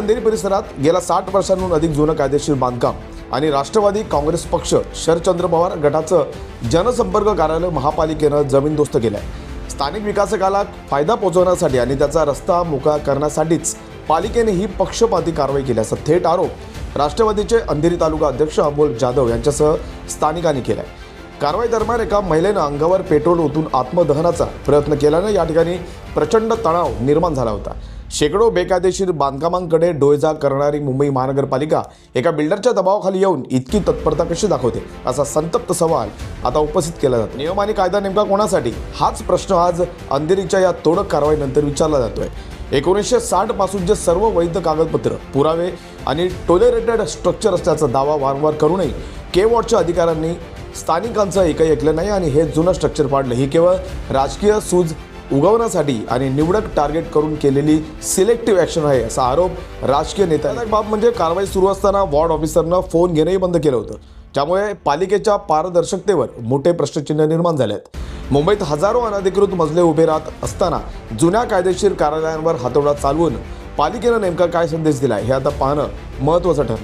अंधेरी परिसरात गेल्या 60 वर्षांहून अधिक जुनं कायदेशीर बांधकाम आणि राष्ट्रवादी काँग्रेस पक्ष शरदचंद्र पवार गटाचं जनसंपर्क कार्यालय महापालिकेनं जमीनदोस्त केलं आहे। स्थानिक विकासकाला फायदा पोहोचवण्यासाठी आणि त्याचा रस्ता मोकळा करण्यासाठीच पालिकेने ही पक्षपाती कारवाई केल्याचा थेट आरोप राष्ट्रवादीचे अंधेरी तालुका अध्यक्ष अमोल जाधव यांच्यासह स्थानिकांनी केला आहे। कारवाई दरम्यान एका महिलेनं अंगावर पेट्रोल ओतून आत्मदहनाचा प्रयत्न केल्याने या ठिकाणी प्रचंड तणाव निर्माण झाला होता। शेकडो बेकायदेशीर बांधकामांकडे डोळेझाक करणारी मुंबई महानगरपालिका एका बिल्डरच्या दबावाखाली येऊन इतकी तत्परता कशी दाखवते, असा संतप्त सवाल आता उपस्थित केला जातो। नियम आणि कायदा नेमका कोणासाठी, हाच प्रश्न आज अंधेरीच्या या तोडक कारवाईनंतर विचारला जातोय। 1960 पासून जे सर्व वैध कागदपत्र, पुरावे आणि टॉलरेटेड स्ट्रक्चर असल्याचा दावा वारंवार करूनही के-वॉर्डच्या अधिकाऱ्यांनी स्थानिकांचं एकही ऐकलं नाही आणि हे जुनं स्ट्रक्चर पाडलं। ही केवळ राजकीय सूज उगवण्यासाठी आणि निवडक टार्गेट करून केलेली सिलेक्टिव्ह ॲक्शन आहे, असा आरोप राजकीय नेत्यांना। एक बाब म्हणजे कारवाई सुरू असताना वॉर्ड ऑफिसरनं फोन घेणंही बंद केलं होतं, त्यामुळे पालिकेच्या पारदर्शकतेवर मोठे प्रश्नचिन्ह निर्माण झाले आहेत। मुंबईत हजारो अनधिकृत मजले उभे राहत असताना जुन्या कायदेशीर कार्यालयांवर हातोडा चालवून पालिकेनं नेमका काय संदेश दिला हे आता पाहणं महत्त्वाचं ठरलं।